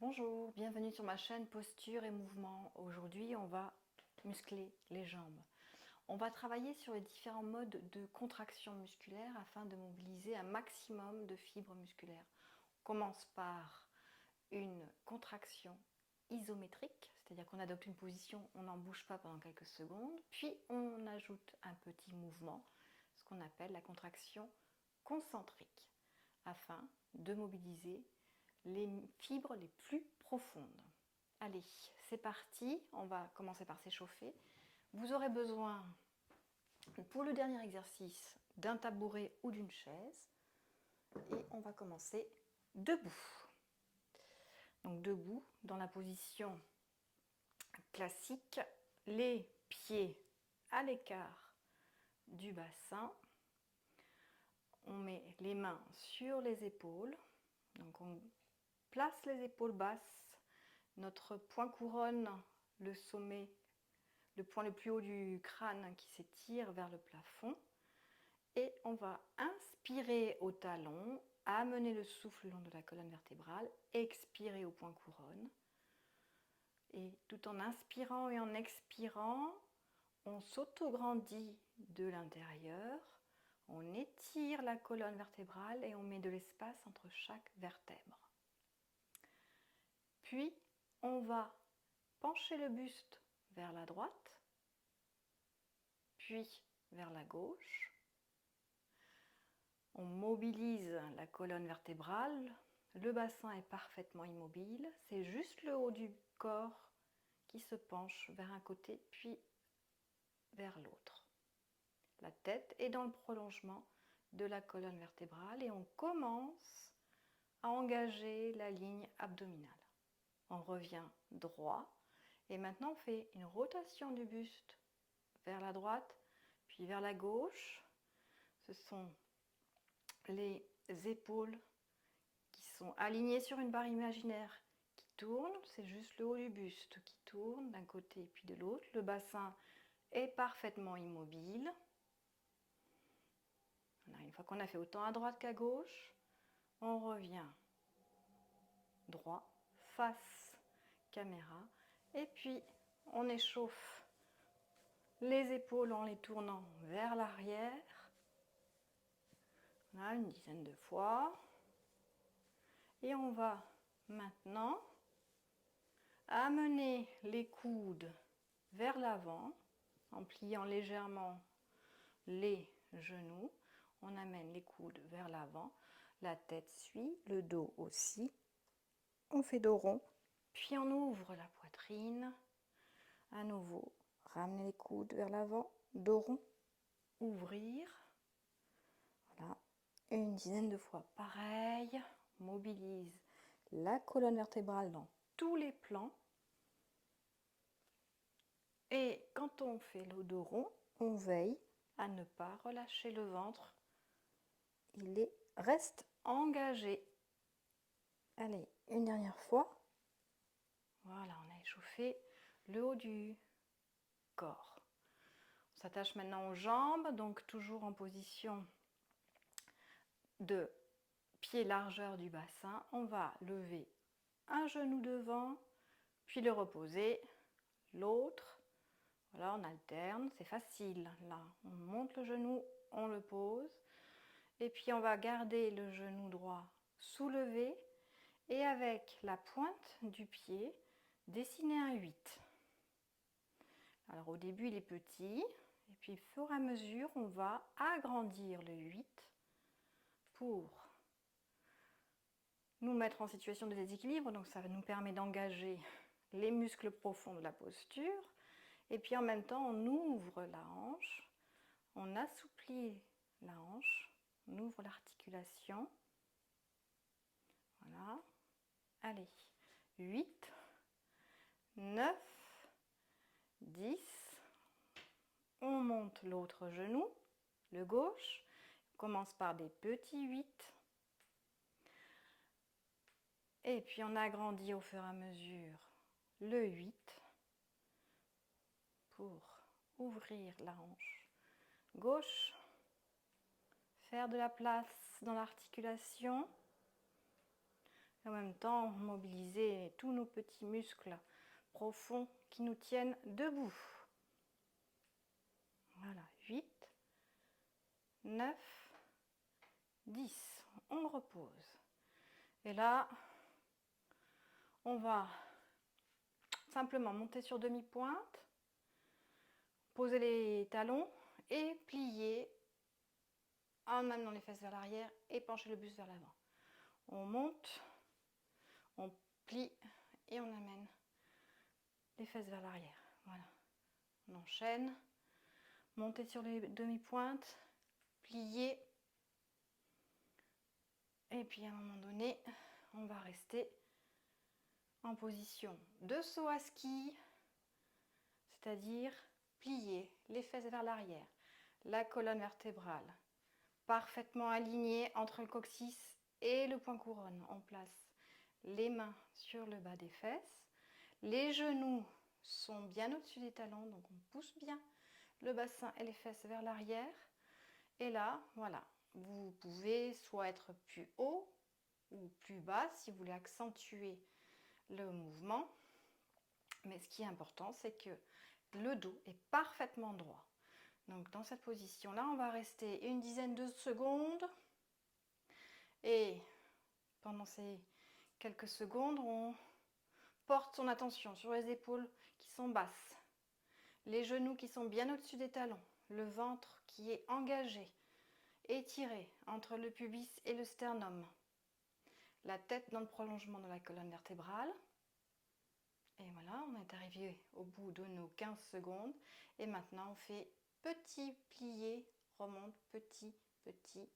Bonjour, bienvenue sur ma chaîne Posture et Mouvement. Aujourd'hui, on va muscler les jambes. On va travailler sur les différents modes de contraction musculaire afin de mobiliser un maximum de fibres musculaires. On commence par une contraction isométrique, c'est-à-dire qu'on adopte une position, on n'en bouge pas pendant quelques secondes, puis on ajoute un petit mouvement, ce qu'on appelle la contraction concentrique, afin de mobiliser les fibres les plus profondes. Allez, c'est parti, on va commencer par s'échauffer. Vous aurez besoin, pour le dernier exercice, d'un tabouret ou d'une chaise. Et on va commencer debout. Donc debout, dans la position classique, les pieds à l'écart du bassin. On met les mains sur les épaules. Donc on place les épaules basses, notre point couronne, le sommet, le point le plus haut du crâne qui s'étire vers le plafond. Et on va inspirer au talon, amener le souffle le long de la colonne vertébrale, expirer au point couronne. Et tout en inspirant et en expirant, on s'autograndit de l'intérieur, on étire la colonne vertébrale et on met de l'espace entre chaque vertèbre. Puis, on va pencher le buste vers la droite, puis vers la gauche. On mobilise la colonne vertébrale, le bassin est parfaitement immobile, c'est juste le haut du corps qui se penche vers un côté puis vers l'autre. La tête est dans le prolongement de la colonne vertébrale et on commence à engager la ligne abdominale. On revient droit et maintenant on fait une rotation du buste vers la droite puis vers la gauche. Ce sont les épaules qui sont alignées sur une barre imaginaire qui tourne, c'est juste le haut du buste qui tourne d'un côté puis de l'autre. Le bassin est parfaitement immobile. Une fois qu'on a fait autant à droite qu'à gauche, on revient droit, face caméra, et puis on échauffe les épaules en les tournant vers l'arrière. Voilà, une dizaine de fois. Et on va maintenant amener les coudes vers l'avant en pliant légèrement les genoux. On amène les coudes vers l'avant, la tête suit, le dos aussi. On fait dos rond, puis on ouvre la poitrine. À nouveau, ramener les coudes vers l'avant, dos rond, ouvrir. Voilà, une dizaine de fois pareil. Mobilise la colonne vertébrale dans tous les plans. Et quand on fait le dos rond, on veille à ne pas relâcher le ventre. Reste engagé. Allez, une dernière fois. Voilà, on a échauffé le haut du corps. On s'attache maintenant aux jambes, donc toujours en position de pied largeur du bassin. On va lever un genou devant, puis le reposer, l'autre. Voilà, on alterne, c'est facile. Là, on monte le genou, on le pose. Et puis on va garder le genou droit soulevé et avec la pointe du pied, dessiner un 8. Alors au début il est petit, et puis au fur et à mesure on va agrandir le 8 pour nous mettre en situation de déséquilibre, donc ça nous permet d'engager les muscles profonds de la posture, et puis en même temps on ouvre la hanche, on assouplit la hanche, on ouvre l'articulation. Voilà. Allez, 8, 9, 10. On monte l'autre genou, le gauche. On commence par des petits 8. Et puis on agrandit au fur et à mesure le 8 pour ouvrir la hanche gauche, faire de la place dans l'articulation. Et en même temps, mobiliser tous nos petits muscles profonds qui nous tiennent debout. Voilà, 8, 9, 10. On repose. Et là, on va simplement monter sur demi-pointe, poser les talons et plier en amenant les fesses vers l'arrière et pencher le buste vers l'avant. On monte, on plie et on amène les fesses vers l'arrière. Voilà. On enchaîne. Monter sur les demi-pointes, plier. Et puis à un moment donné, on va rester en position de saut à ski, c'est-à-dire plier les fesses vers l'arrière, la colonne vertébrale parfaitement alignée entre le coccyx et le point couronne. On place les mains sur le bas des fesses, les genoux sont bien au-dessus des talons, donc on pousse bien le bassin et les fesses vers l'arrière. Et là, voilà, vous pouvez soit être plus haut ou plus bas si vous voulez accentuer le mouvement. Mais ce qui est important, c'est que le dos est parfaitement droit. Donc dans cette position-là, on va rester une dizaine de secondes. Et pendant ces quelques secondes, on porte son attention sur les épaules qui sont basses, les genoux qui sont bien au-dessus des talons, le ventre qui est engagé, étiré entre le pubis et le sternum, la tête dans le prolongement de la colonne vertébrale. Et voilà, on est arrivé au bout de nos 15 secondes. Et maintenant, on fait petit plié, remonte, petit, petit.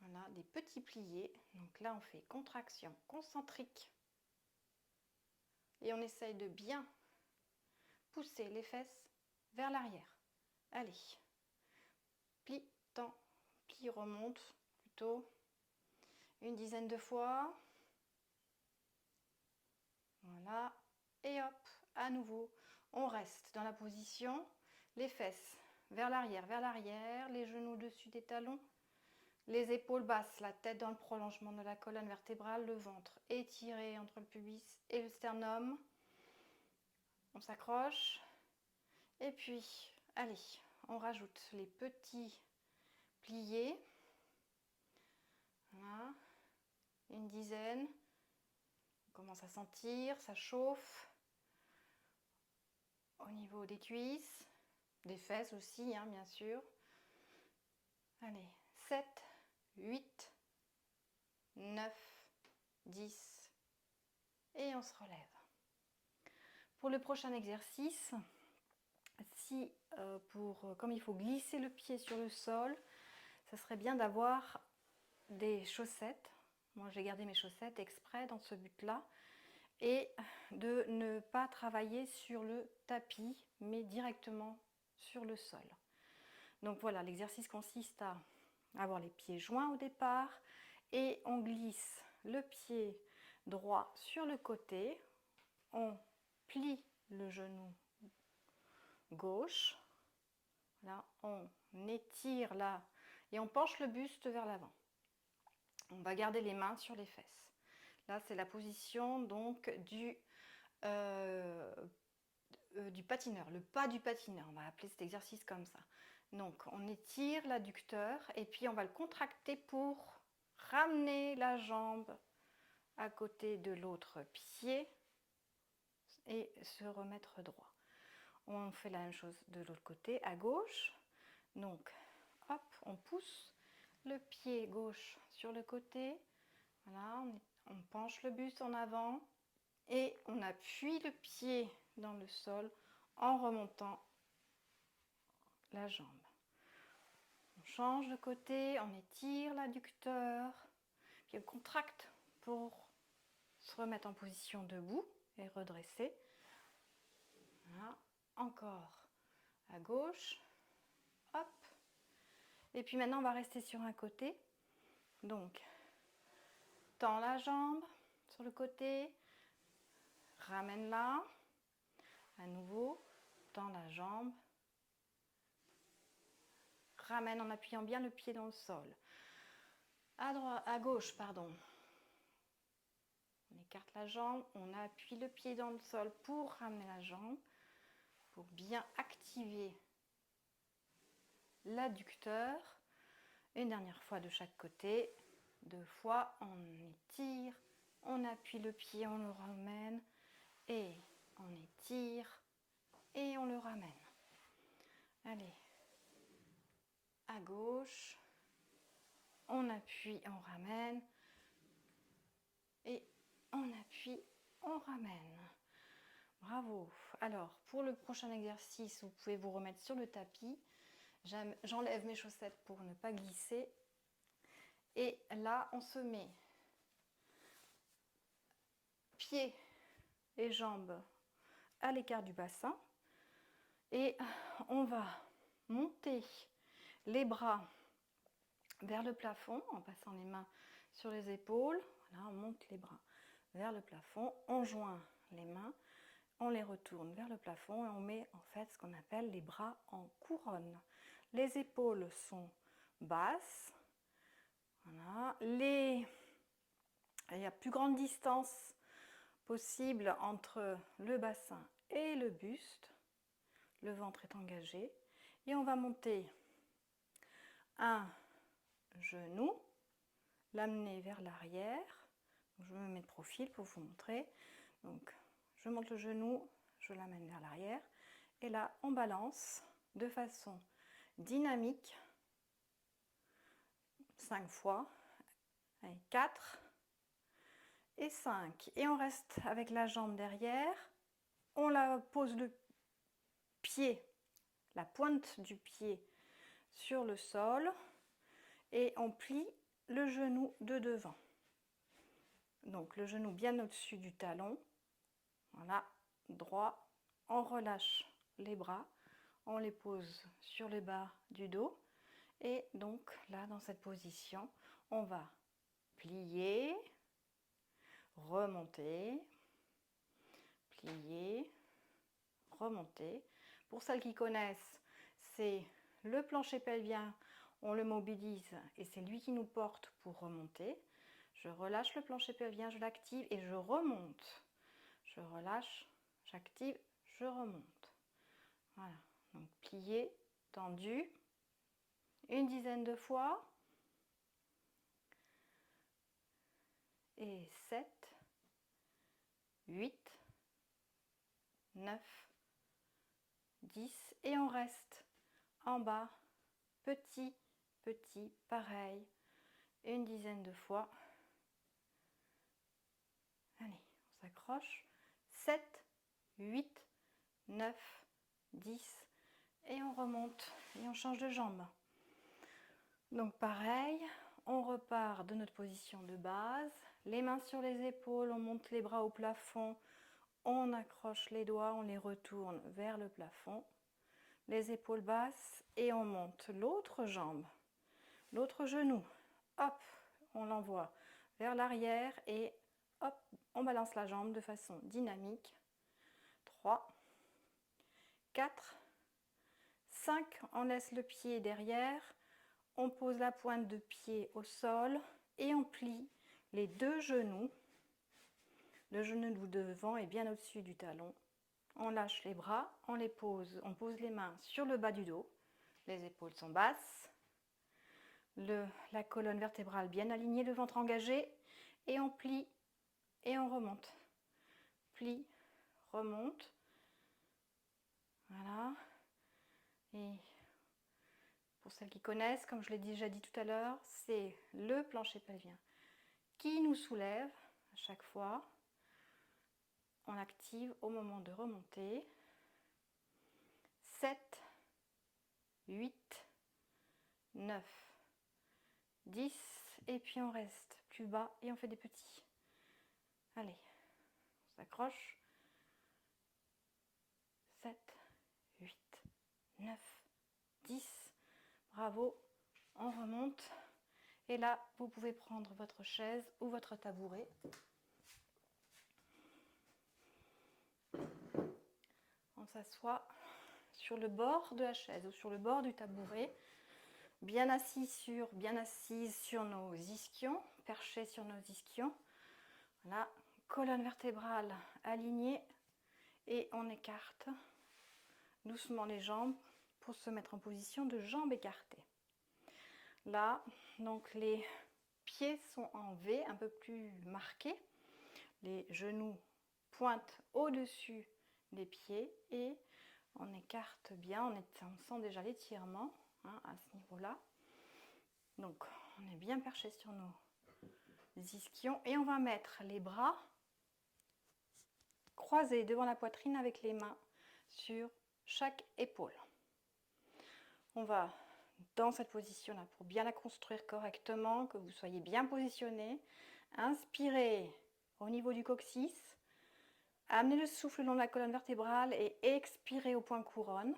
Voilà, des petits pliés. Donc là, on fait contraction concentrique. Et on essaye de bien pousser les fesses vers l'arrière. Allez. Plie, tend, plie, remonte. Plutôt une dizaine de fois. Voilà. Et hop, à nouveau, on reste dans la position. Les fesses vers l'arrière, les genoux au-dessus des talons. Les épaules basses, la tête dans le prolongement de la colonne vertébrale, le ventre étiré entre le pubis et le sternum. On s'accroche. Et puis, allez, on rajoute les petits pliés. Voilà, une dizaine. On commence à sentir, ça chauffe. Au niveau des cuisses, des fesses aussi, hein, bien sûr. Allez, 7, 8, 9, 10 et on se relève. Pour le prochain exercice, comme il faut glisser le pied sur le sol, ça serait bien d'avoir des chaussettes. Moi, j'ai gardé mes chaussettes exprès dans ce but-là. Et de ne pas travailler sur le tapis, mais directement sur le sol. Donc voilà, l'exercice consiste à avoir les pieds joints au départ et on glisse le pied droit sur le côté, on plie le genou gauche, là on étire là et on penche le buste vers l'avant. On va garder les mains sur les fesses. Là c'est la position donc du patineur, le pas du patineur, on va appeler cet exercice comme ça. Donc on étire l'adducteur et puis on va le contracter pour ramener la jambe à côté de l'autre pied et se remettre droit. On fait la même chose de l'autre côté, à gauche. Donc hop, on pousse le pied gauche sur le côté. Voilà, on penche le buste en avant et on appuie le pied dans le sol en remontant la jambe. On change de côté, on étire l'adducteur, puis on contracte pour se remettre en position debout et redresser. Voilà. Encore à gauche, hop. Et puis maintenant on va rester sur un côté. Donc, tends la jambe sur le côté, ramène-la, à nouveau, tends la jambe, ramène en appuyant bien le pied dans le sol. À gauche, pardon. On écarte la jambe, on appuie le pied dans le sol pour ramener la jambe, pour bien activer l'adducteur. Une dernière fois de chaque côté. 2 fois, on étire, on appuie le pied, on le ramène, et on étire, et on le ramène. Allez, à gauche, on appuie, on ramène, et on appuie, on ramène. Bravo. Alors, pour le prochain exercice, vous pouvez vous remettre sur le tapis. J'enlève mes chaussettes pour ne pas glisser. Et là, on se met pieds et jambes à l'écart du bassin. Et on va monter les bras vers le plafond en passant les mains sur les épaules. Voilà, on monte les bras vers le plafond, on joint les mains, on les retourne vers le plafond et on met en fait ce qu'on appelle les bras en couronne. Les épaules sont basses. Voilà. Il y a plus grande distance possible entre le bassin et le buste. Le ventre est engagé. Et on va monter un genou, l'amener vers l'arrière. Je me mets de profil pour vous montrer. Donc, je monte le genou, je l'amène vers l'arrière. Et là, on balance de façon dynamique 5 fois. Allez, 4 et 5. Et on reste avec la jambe derrière. On la pose le pied, la pointe du pied sur le sol. Et on plie le genou de devant. Donc le genou bien au-dessus du talon. Voilà, droit. On relâche les bras. On les pose sur le bas du dos. Et donc là, dans cette position, on va plier, remonter, plier, remonter. Pour celles qui connaissent, c'est le plancher pelvien, on le mobilise et c'est lui qui nous porte pour remonter. Je relâche le plancher pelvien, je l'active et je remonte. Je relâche, j'active, je remonte. Voilà, donc plié, tendu, une dizaine de fois. Et 7, 8, 9, 10. Et on reste en bas, petit, petit, pareil, une dizaine de fois. Allez, on s'accroche. 7, 8, 9, 10. Et on remonte et on change de jambe. Donc pareil, on repart de notre position de base. Les mains sur les épaules, on monte les bras au plafond. On accroche les doigts, on les retourne vers le plafond. Les épaules basses et on monte l'autre jambe, l'autre genou. Hop, on l'envoie vers l'arrière et hop, on balance la jambe de façon dynamique. 3, 4, 5, on laisse le pied derrière. On pose la pointe de pied au sol et on plie les deux genoux. Le genou de devant est bien au-dessus du talon. On lâche les bras, on pose les mains sur le bas du dos. Les épaules sont basses. La colonne vertébrale bien alignée, le ventre engagé. Et on plie et on remonte. Plie, remonte. Voilà. Et pour celles qui connaissent, comme je l'ai déjà dit tout à l'heure, c'est le plancher pelvien qui nous soulève à chaque fois. On active au moment de remonter. 7, 8, 9, 10. Et puis on reste plus bas et on fait des petits. Allez, on s'accroche. 7, 8, 9, 10. Bravo, on remonte. Et là, vous pouvez prendre votre chaise ou votre tabouret. On s'assoit sur le bord de la chaise ou sur le bord du tabouret, bien assise sur nos ischions, perché sur nos ischions. Voilà, colonne vertébrale alignée et on écarte doucement les jambes pour se mettre en position de jambes écartées. Là, donc les pieds sont en V, un peu plus marqués. Les genoux pointent au-dessus des pieds et on écarte bien, on sent déjà l'étirement à ce niveau-là. Donc on est bien perché sur nos ischions et on va mettre les bras croisés devant la poitrine avec les mains sur chaque épaule. On va dans cette position-là pour bien la construire correctement, que vous soyez bien positionné. Inspirez au niveau du coccyx, amenez le souffle le long de la colonne vertébrale et expirez au point couronne.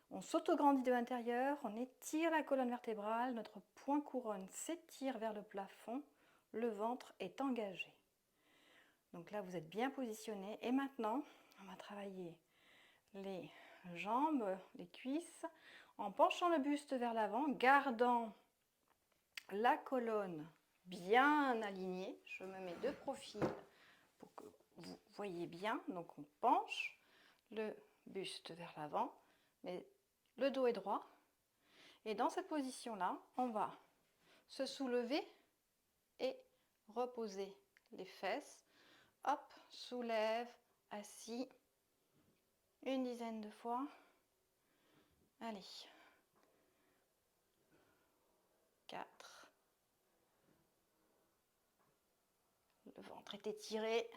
On s'autograndit de l'intérieur, on étire la colonne vertébrale, notre point couronne s'étire vers le plafond, le ventre est engagé. Donc là, vous êtes bien positionné. Et maintenant, on va travailler les jambes, les cuisses, en penchant le buste vers l'avant, gardant la colonne bien alignée. Je me mets de profil pour que vous voyez bien. Donc on penche le buste vers l'avant, mais le dos est droit. Et dans cette position-là, on va se soulever et reposer les fesses. Hop, soulève, assis. Une dizaine de fois. Allez. 4. Le ventre est étiré.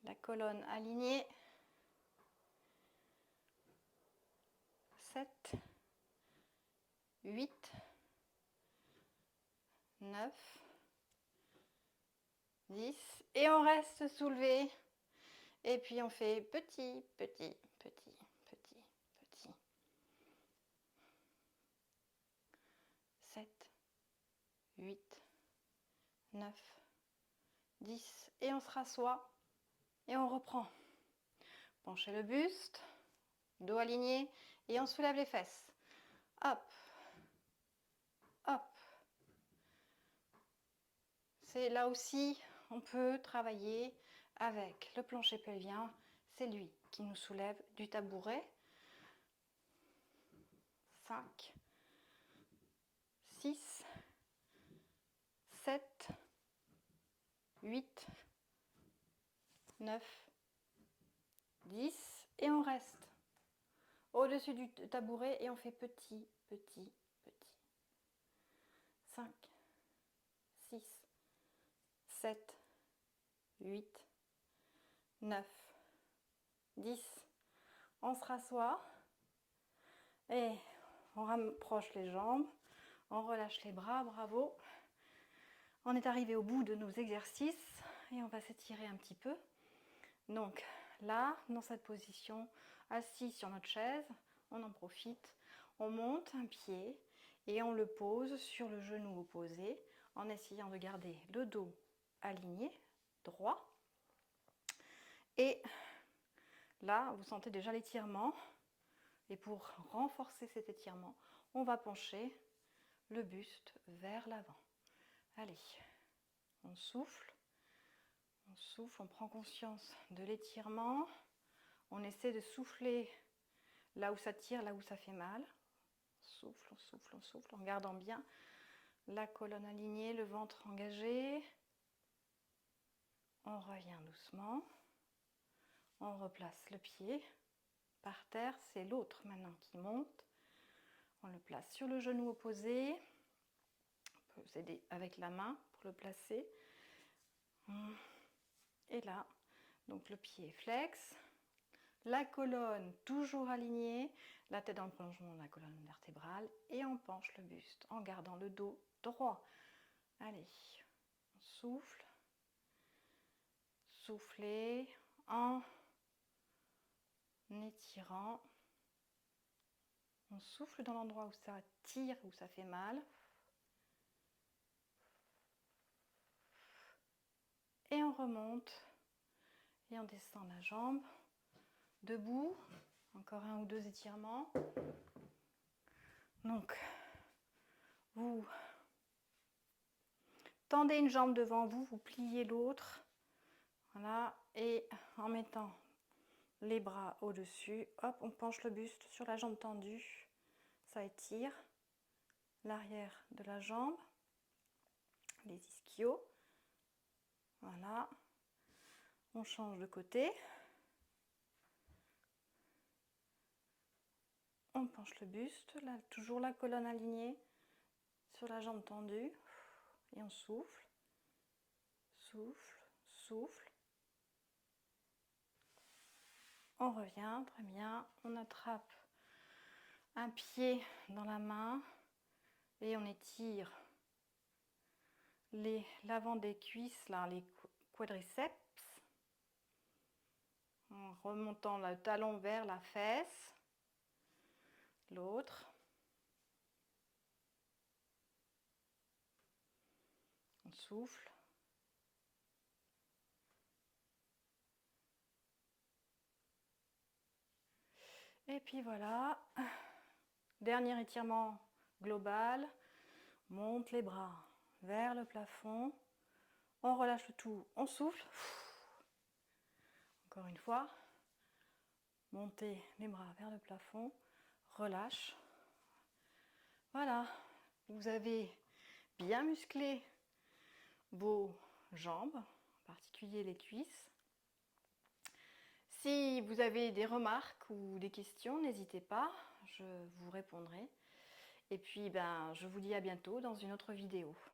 La colonne alignée. 7. 8. 9. 10. Et on reste soulevé. Et puis on fait petit, petit, petit, petit, petit. 7, 8, 9, 10. Et on se rassoit. Et on reprend. Penchez le buste. Dos aligné. Et on soulève les fesses. Hop. Hop. C'est là aussi, on peut travailler avec le plancher pelvien. C'est lui qui nous soulève du tabouret. 5, 6, 7, 8, 9, 10. Et on reste au-dessus du tabouret et on fait petit, petit, petit. 5, 6, 7, 8, 9, 10. On se rassoit et on rapproche les jambes, on relâche les bras, bravo. On est arrivé au bout de nos exercices et on va s'étirer un petit peu. Donc là, dans cette position, assis sur notre chaise, on en profite, on monte un pied et on le pose sur le genou opposé en essayant de garder le dos aligné, droit. Et là, vous sentez déjà l'étirement. Et pour renforcer cet étirement, on va pencher le buste vers l'avant. Allez, on souffle, on prend conscience de l'étirement. On essaie de souffler là où ça tire, là où ça fait mal. On souffle, on souffle, on souffle, en gardant bien la colonne alignée, le ventre engagé. On revient doucement. On replace le pied par terre. C'est l'autre maintenant qui monte. On le place sur le genou opposé. On peut s'aider avec la main pour le placer. Et là, donc le pied flex. La colonne toujours alignée. La tête dans le prolongement de la colonne vertébrale. Et on penche le buste en gardant le dos droit. Allez, on souffle. Soufflez en étirant. On souffle dans l'endroit où ça tire, où ça fait mal. Et on remonte. Et on descend la jambe. Debout. Encore un ou deux étirements. Donc, vous tendez une jambe devant vous, vous pliez l'autre. Voilà, et en mettant les bras au-dessus, hop, on penche le buste sur la jambe tendue. Ça étire l'arrière de la jambe, les ischios. Voilà, on change de côté. On penche le buste, là, toujours la colonne alignée sur la jambe tendue. Et on souffle, souffle, souffle. On revient, très bien. On attrape un pied dans la main et on étire l'avant des cuisses, là, les quadriceps, en remontant le talon vers la fesse. L'autre. On souffle. Et puis voilà. Dernier étirement global. Monte les bras vers le plafond. On relâche le tout. On souffle. Encore une fois. Montez les bras vers le plafond. Relâche. Voilà. Vous avez bien musclé vos jambes, en particulier les cuisses. Si vous avez des remarques ou des questions, n'hésitez pas, je vous répondrai. Et puis, je vous dis à bientôt dans une autre vidéo.